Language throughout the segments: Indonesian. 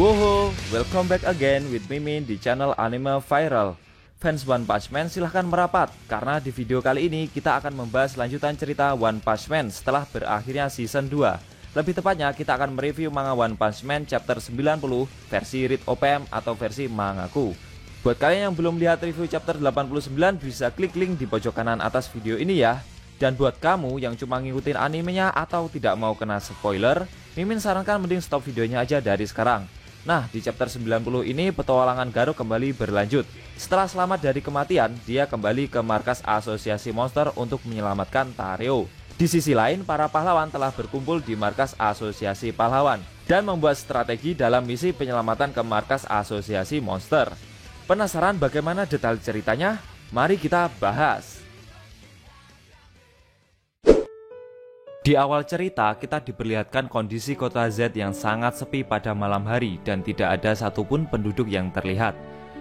Woho, welcome back again with Mimin di channel Anime Viral. Fans One Punch Man silahkan merapat, karena di video kali ini kita akan membahas lanjutan cerita One Punch Man setelah berakhirnya season 2. Lebih tepatnya kita akan mereview manga One Punch Man chapter 90 versi Read OPM atau versi mangaku. Buat kalian yang belum lihat review chapter 89 bisa klik link di pojok kanan atas video ini ya. Dan buat kamu yang cuma ngikutin animenya atau tidak mau kena spoiler, Mimin sarankan mending stop videonya aja dari sekarang. Nah, di chapter 90 ini petualangan Garo kembali berlanjut. Setelah selamat dari kematian, dia kembali ke markas asosiasi monster untuk menyelamatkan Tareo. Di sisi lain, para pahlawan telah berkumpul di markas asosiasi pahlawan dan membuat strategi dalam misi penyelamatan ke markas asosiasi monster. Penasaran bagaimana detail ceritanya? Mari kita bahas. Di awal cerita, kita diperlihatkan kondisi kota Z yang sangat sepi pada malam hari dan tidak ada satupun penduduk yang terlihat.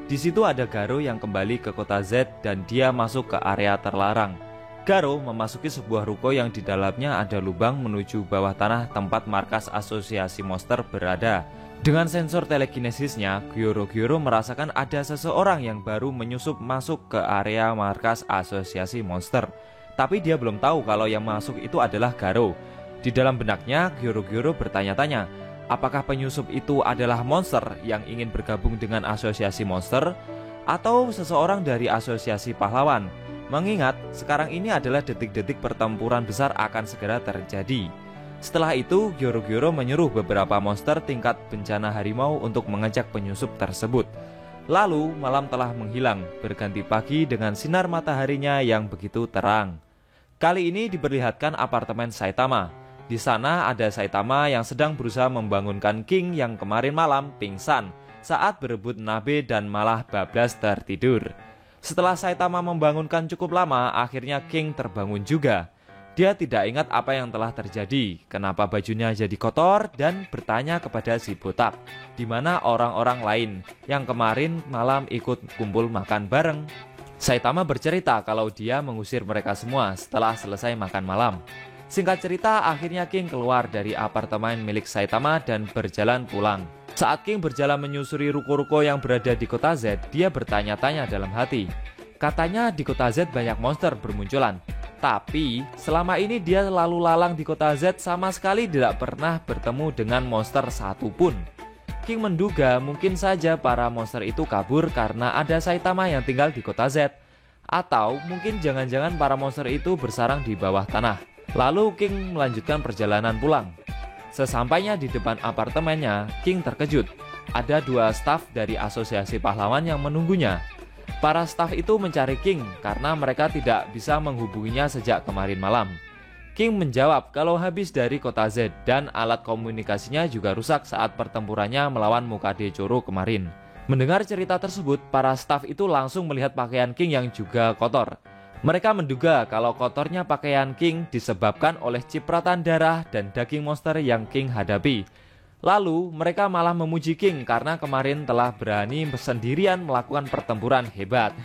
Di situ ada Garo yang kembali ke kota Z dan dia masuk ke area terlarang. Garo memasuki sebuah ruko yang di dalamnya ada lubang menuju bawah tanah tempat markas asosiasi monster berada. Dengan sensor telekinesisnya, Gyoro merasakan ada seseorang yang baru menyusup masuk ke area markas asosiasi monster. Tapi dia belum tahu kalau yang masuk itu adalah Garo. Di dalam benaknya, Gyoro bertanya-tanya, apakah penyusup itu adalah monster yang ingin bergabung dengan asosiasi monster atau seseorang dari asosiasi pahlawan? Mengingat sekarang ini adalah detik-detik pertempuran besar akan segera terjadi. Setelah itu, Gyoro menyuruh beberapa monster tingkat bencana harimau untuk mengajak penyusup tersebut. Lalu malam telah menghilang, berganti pagi dengan sinar mataharinya yang begitu terang. Kali ini diperlihatkan apartemen Saitama. Di sana ada Saitama yang sedang berusaha membangunkan King yang kemarin malam pingsan saat berebut nabe dan malah bablas tertidur. Setelah Saitama membangunkan cukup lama, akhirnya King terbangun juga. Dia tidak ingat apa yang telah terjadi, kenapa bajunya jadi kotor, dan bertanya kepada si botak, di mana orang-orang lain yang kemarin malam ikut kumpul makan bareng. Saitama bercerita kalau dia mengusir mereka semua setelah selesai makan malam. Singkat cerita, akhirnya King keluar dari apartemen milik Saitama dan berjalan pulang. Saat King berjalan menyusuri ruko-ruko yang berada di kota Z, dia bertanya-tanya dalam hati. Katanya di kota Z banyak monster bermunculan. Tapi selama ini dia lalu lalang di kota Z sama sekali tidak pernah bertemu dengan monster satupun. King menduga mungkin saja para monster itu kabur karena ada Saitama yang tinggal di kota Z. Atau mungkin jangan-jangan para monster itu bersarang di bawah tanah. Lalu King melanjutkan perjalanan pulang. Sesampainya di depan apartemennya, King terkejut. Ada dua staf dari asosiasi pahlawan yang menunggunya. Para staf itu mencari King karena mereka tidak bisa menghubunginya sejak kemarin malam. King menjawab kalau habis dari kota Z dan alat komunikasinya juga rusak saat pertempurannya melawan Mukade Choro kemarin. Mendengar cerita tersebut, para staf itu langsung melihat pakaian King yang juga kotor. Mereka menduga kalau kotornya pakaian King disebabkan oleh cipratan darah dan daging monster yang King hadapi. Lalu mereka malah memuji King karena kemarin telah berani sendirian melakukan pertempuran hebat.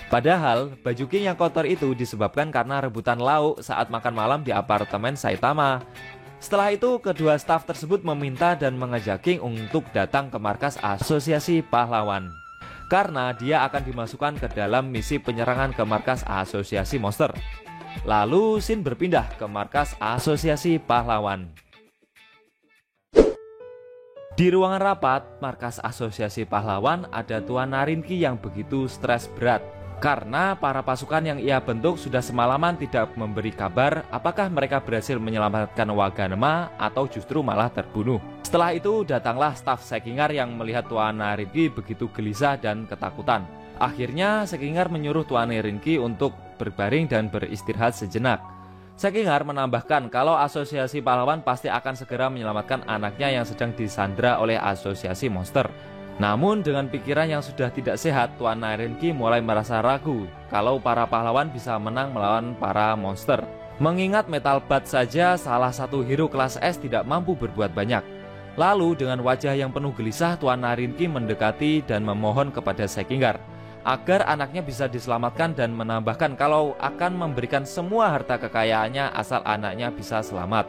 Padahal baju King yang kotor itu disebabkan karena rebutan lauk saat makan malam di apartemen Saitama. Setelah itu kedua staf tersebut meminta dan mengajak King untuk datang ke markas asosiasi pahlawan, karena dia akan dimasukkan ke dalam misi penyerangan ke markas asosiasi monster. Lalu scene berpindah ke markas asosiasi pahlawan. Di ruangan rapat markas asosiasi pahlawan ada Tuan Narinki yang begitu stres berat karena para pasukan yang ia bentuk sudah semalaman tidak memberi kabar apakah mereka berhasil menyelamatkan Waganema atau justru malah terbunuh. Setelah itu datanglah staf Sekingar yang melihat Tuan Narinki begitu gelisah dan ketakutan. Akhirnya Sekingar menyuruh Tuan Narinki untuk berbaring dan beristirahat sejenak. Sekingar menambahkan kalau asosiasi pahlawan pasti akan segera menyelamatkan anaknya yang sedang disandra oleh asosiasi monster. Namun dengan pikiran yang sudah tidak sehat, Tuan Narinki mulai merasa ragu kalau para pahlawan bisa menang melawan para monster. Mengingat Metal Bat saja salah satu hero kelas S tidak mampu berbuat banyak. Lalu dengan wajah yang penuh gelisah, Tuan Narinki mendekati dan memohon kepada Sekingar agar anaknya bisa diselamatkan dan menambahkan kalau akan memberikan semua harta kekayaannya asal anaknya bisa selamat.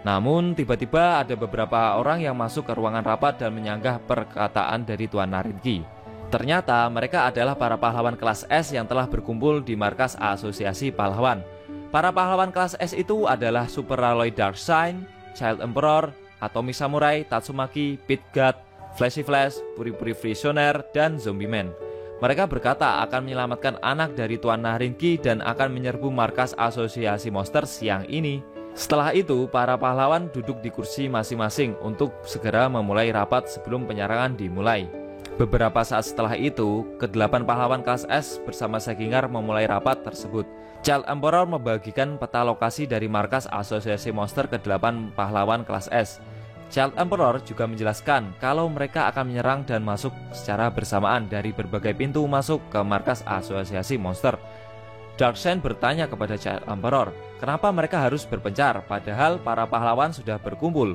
Namun tiba-tiba ada beberapa orang yang masuk ke ruangan rapat dan menyanggah perkataan dari Tuan Narinki. Ternyata mereka adalah para pahlawan kelas S yang telah berkumpul di markas Asosiasi Pahlawan. Para pahlawan kelas S itu adalah Super Alloy Darkseid, Child Emperor, Atomic Samurai, Tatsumaki, Pit God, Flashy Flash, Puri-Puri Visioner, dan Zombie Man. Mereka berkata akan menyelamatkan anak dari Tuan Narinki dan akan menyerbu markas Asosiasi Monster siang ini. Setelah itu, para pahlawan duduk di kursi masing-masing untuk segera memulai rapat sebelum penyerangan dimulai. Beberapa saat setelah itu, ke-8 pahlawan kelas S bersama Sekingar memulai rapat tersebut. Child Emperor membagikan peta lokasi dari markas Asosiasi Monster ke-8 pahlawan kelas S. Child Emperor juga menjelaskan kalau mereka akan menyerang dan masuk secara bersamaan dari berbagai pintu masuk ke markas Asosiasi Monster. Darkseid bertanya kepada Child Emperor, kenapa mereka harus berpencar padahal para pahlawan sudah berkumpul.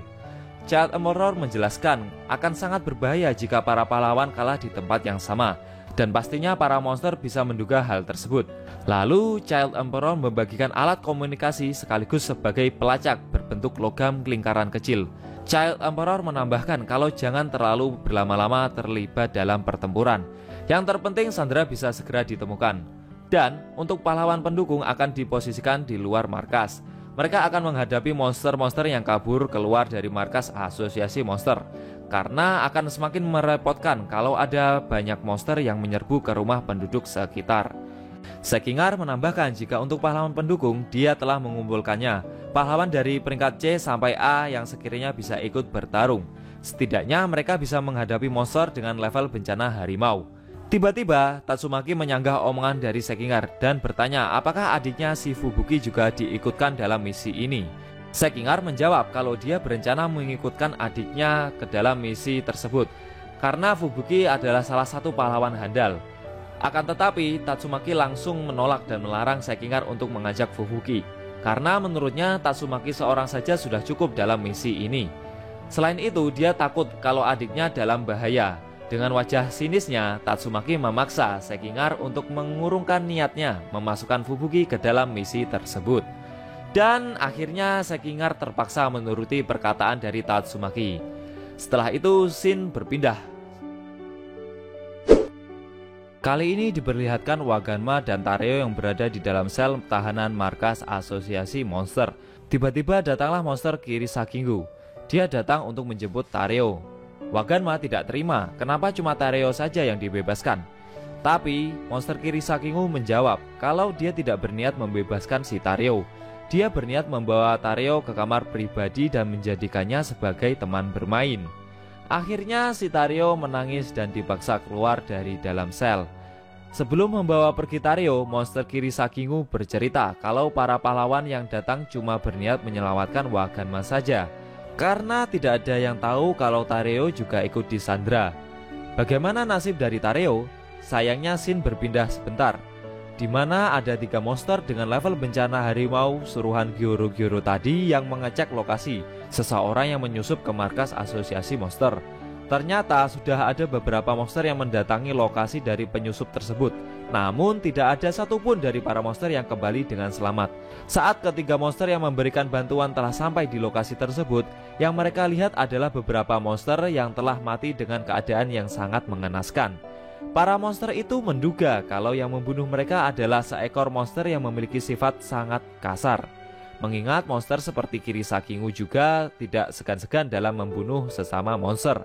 Child Emperor menjelaskan akan sangat berbahaya jika para pahlawan kalah di tempat yang sama, dan pastinya para monster bisa menduga hal tersebut. Lalu Child Emperor membagikan alat komunikasi sekaligus sebagai pelacak berbentuk logam lingkaran kecil. Child Emperor menambahkan kalau jangan terlalu berlama-lama terlibat dalam pertempuran. Yang terpenting Sandra bisa segera ditemukan. Dan untuk pahlawan pendukung akan diposisikan di luar markas. Mereka akan menghadapi monster-monster yang kabur keluar dari markas Asosiasi Monster. Karena akan semakin merepotkan kalau ada banyak monster yang menyerbu ke rumah penduduk sekitar. Sekingar menambahkan jika untuk pahlawan pendukung dia telah mengumpulkannya. Pahlawan dari peringkat C sampai A yang sekiranya bisa ikut bertarung. Setidaknya mereka bisa menghadapi monster dengan level bencana harimau. Tiba-tiba Tatsumaki menyanggah omongan dari Sekingar dan bertanya apakah adiknya si Fubuki juga diikutkan dalam misi ini. Sekingar menjawab kalau dia berencana mengikutkan adiknya ke dalam misi tersebut karena Fubuki adalah salah satu pahlawan handal. Akan tetapi Tatsumaki langsung menolak dan melarang Sekingar untuk mengajak Fubuki karena menurutnya Tatsumaki seorang saja sudah cukup dalam misi ini. Selain itu dia takut kalau adiknya dalam bahaya. Dengan wajah sinisnya, Tatsumaki memaksa Sekingar untuk mengurungkan niatnya memasukkan Fubuki ke dalam misi tersebut. Dan akhirnya Sekingar terpaksa menuruti perkataan dari Tatsumaki. Setelah itu Shin berpindah. Kali ini diperlihatkan Waganma dan Tareo yang berada di dalam sel tahanan markas Asosiasi Monster. Tiba-tiba datanglah monster Kirisakingu. Dia datang untuk menjemput Tareo. Waganma tidak terima, kenapa cuma Tareo saja yang dibebaskan. Tapi monster Kirisakingu menjawab kalau dia tidak berniat membebaskan si Tareo. Dia berniat membawa Tareo ke kamar pribadi dan menjadikannya sebagai teman bermain. Akhirnya si Tareo menangis dan dipaksa keluar dari dalam sel. Sebelum membawa pergi Tareo, monster Kirisakingu bercerita kalau para pahlawan yang datang cuma berniat menyelamatkan Waganma saja. Karena tidak ada yang tahu kalau Tareo juga ikut disandra. Bagaimana nasib dari Tareo? Sayangnya Shin berpindah sebentar, di mana ada 3 monster dengan level bencana harimau suruhan Gyoro-Gyoro tadi yang mengecek lokasi seseorang yang menyusup ke markas Asosiasi Monster. Ternyata sudah ada beberapa monster yang mendatangi lokasi dari penyusup tersebut. Namun tidak ada satupun dari para monster yang kembali dengan selamat. Saat ketiga monster yang memberikan bantuan telah sampai di lokasi tersebut, yang mereka lihat adalah beberapa monster yang telah mati dengan keadaan yang sangat mengenaskan. Para monster itu menduga kalau yang membunuh mereka adalah seekor monster yang memiliki sifat sangat kasar. Mengingat monster seperti Kirisakingu juga tidak segan-segan dalam membunuh sesama monster.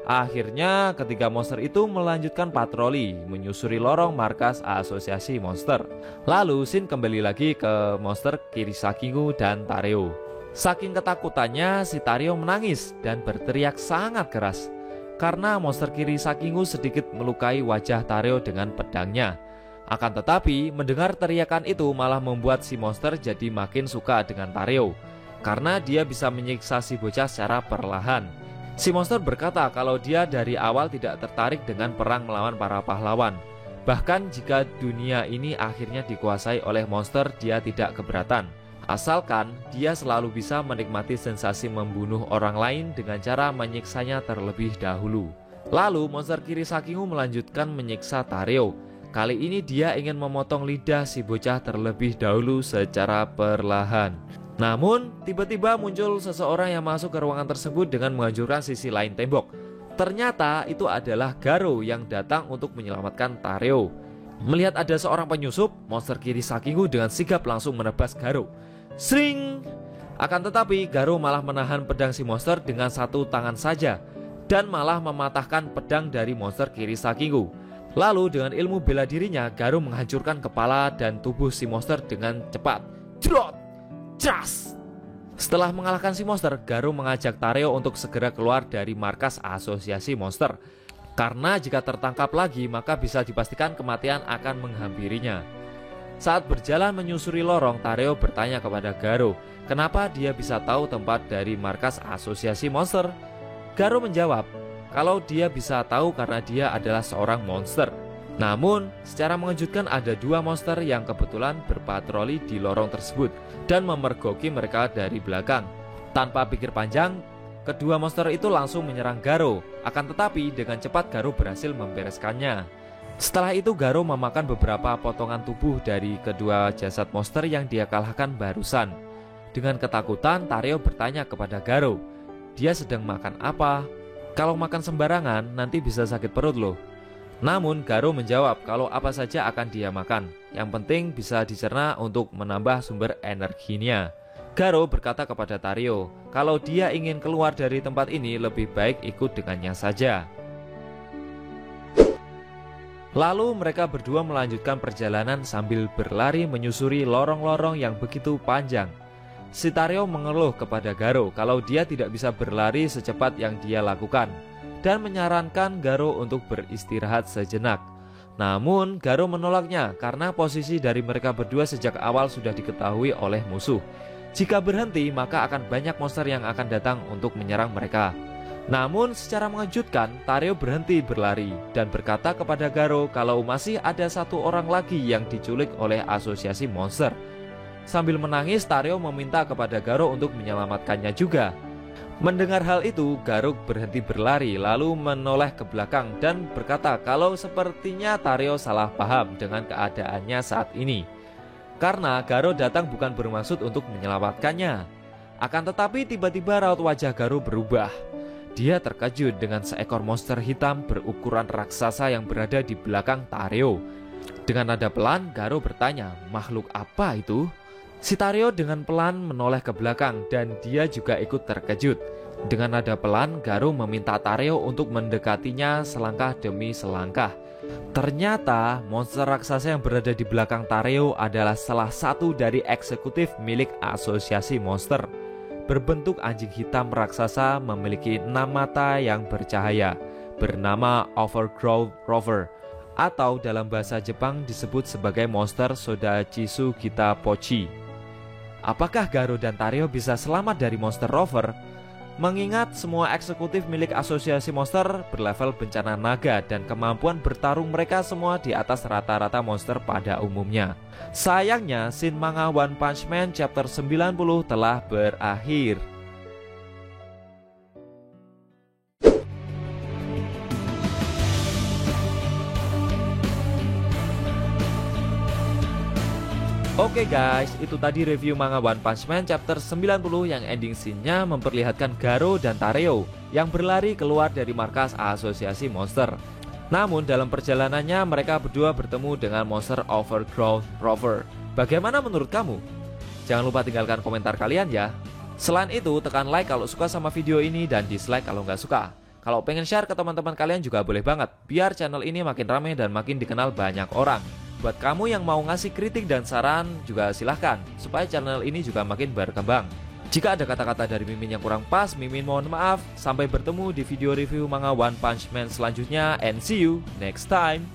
Akhirnya ketiga monster itu melanjutkan patroli menyusuri lorong markas Asosiasi Monster. Lalu Shin kembali lagi ke monster Kirisakingu dan Tareo. Saking ketakutannya si Tareo menangis dan berteriak sangat keras karena monster Kirisakingu sedikit melukai wajah Tareo dengan pedangnya. Akan tetapi mendengar teriakan itu malah membuat si monster jadi makin suka dengan Tareo karena dia bisa menyiksa si bocah secara perlahan. Si monster berkata kalau dia dari awal tidak tertarik dengan perang melawan para pahlawan. Bahkan jika dunia ini akhirnya dikuasai oleh monster, dia tidak keberatan. Asalkan dia selalu bisa menikmati sensasi membunuh orang lain dengan cara menyiksanya terlebih dahulu. Lalu monster Kirisakingu melanjutkan menyiksa Tareo. Kali ini dia ingin memotong lidah si bocah terlebih dahulu secara perlahan. Namun, tiba-tiba muncul seseorang yang masuk ke ruangan tersebut dengan menghancurkan sisi lain tembok. Ternyata itu adalah Garo yang datang untuk menyelamatkan Tareo. Melihat ada seorang penyusup, monster Kirisakigu dengan sigap langsung menebas Garo. Sring! Akan tetapi, Garo malah menahan pedang si monster dengan satu tangan saja dan malah mematahkan pedang dari monster Kirisakigu. Lalu dengan ilmu bela dirinya, Garo menghancurkan kepala dan tubuh si monster dengan cepat. Jrot! Cas! Setelah mengalahkan si monster, Garo mengajak Tareo untuk segera keluar dari markas asosiasi monster. Karena jika tertangkap lagi, maka bisa dipastikan kematian akan menghampirinya. Saat berjalan menyusuri lorong, Tareo bertanya kepada Garo, kenapa dia bisa tahu tempat dari markas asosiasi monster. Garo menjawab, kalau dia bisa tahu karena dia adalah seorang monster. Namun, secara mengejutkan ada dua monster yang kebetulan berpatroli di lorong tersebut dan memergoki mereka dari belakang. Tanpa pikir panjang, kedua monster itu langsung menyerang Garo. Akan tetapi dengan cepat Garo berhasil membereskannya. Setelah itu Garo memakan beberapa potongan tubuh dari kedua jasad monster yang dia kalahkan barusan. Dengan ketakutan, Tareo bertanya kepada Garo, dia sedang makan apa? Kalau makan sembarangan nanti bisa sakit perut loh. Namun Garo menjawab kalau apa saja akan dia makan, yang penting bisa dicerna untuk menambah sumber energinya. Garo berkata kepada Tareo, kalau dia ingin keluar dari tempat ini lebih baik ikut dengannya saja. Lalu mereka berdua melanjutkan perjalanan sambil berlari menyusuri lorong-lorong yang begitu panjang. Si Tareo mengeluh kepada Garo kalau dia tidak bisa berlari secepat yang dia lakukan dan menyarankan Garo untuk beristirahat sejenak. Namun Garo menolaknya karena posisi dari mereka berdua sejak awal sudah diketahui oleh musuh. Jika berhenti maka akan banyak monster yang akan datang untuk menyerang mereka. Namun secara mengejutkan, Tareo berhenti berlari dan berkata kepada Garo kalau masih ada satu orang lagi yang diculik oleh asosiasi monster. Sambil menangis, Tareo meminta kepada Garo untuk menyelamatkannya juga. Mendengar hal itu, Garo berhenti berlari lalu menoleh ke belakang dan berkata kalau sepertinya Tareo salah paham dengan keadaannya saat ini. Karena Garo datang bukan bermaksud untuk menyelamatkannya. Akan tetapi tiba-tiba raut wajah Garo berubah. Dia terkejut dengan seekor monster hitam berukuran raksasa yang berada di belakang Tareo. Dengan nada pelan, Garo bertanya, makhluk apa itu? Si Tareo dengan pelan menoleh ke belakang dan dia juga ikut terkejut. Dengan nada pelan, Garo meminta Tareo untuk mendekatinya selangkah demi selangkah. Ternyata monster raksasa yang berada di belakang Tareo adalah salah satu dari eksekutif milik asosiasi monster. Berbentuk anjing hitam raksasa memiliki 6 mata yang bercahaya, bernama Overgrowth Rover, atau dalam bahasa Jepang disebut sebagai monster Sodachisu Gita Pochi. Apakah Garo dan Tareo bisa selamat dari monster rover? Mengingat semua eksekutif milik asosiasi monster berlevel bencana naga dan kemampuan bertarung mereka semua di atas rata-rata monster pada umumnya. Sayangnya, scene manga One Punch Man chapter 90 telah berakhir. Oke guys, itu tadi review manga One Punch Man chapter 90 yang ending scene-nya memperlihatkan Garo dan Tareo yang berlari keluar dari markas asosiasi monster. Namun dalam perjalanannya mereka berdua bertemu dengan monster Overgrowth Rover. Bagaimana menurut kamu? Jangan lupa tinggalkan komentar kalian ya. Selain itu tekan like kalau suka sama video ini dan dislike kalau nggak suka. Kalau pengen share ke teman-teman kalian juga boleh banget, biar channel ini makin ramai dan makin dikenal banyak orang. Buat kamu yang mau ngasih kritik dan saran juga silahkan, supaya channel ini juga makin berkembang. Jika ada kata-kata dari Mimin yang kurang pas, Mimin mohon maaf. Sampai bertemu di video review manga One Punch Man selanjutnya, and see you next time.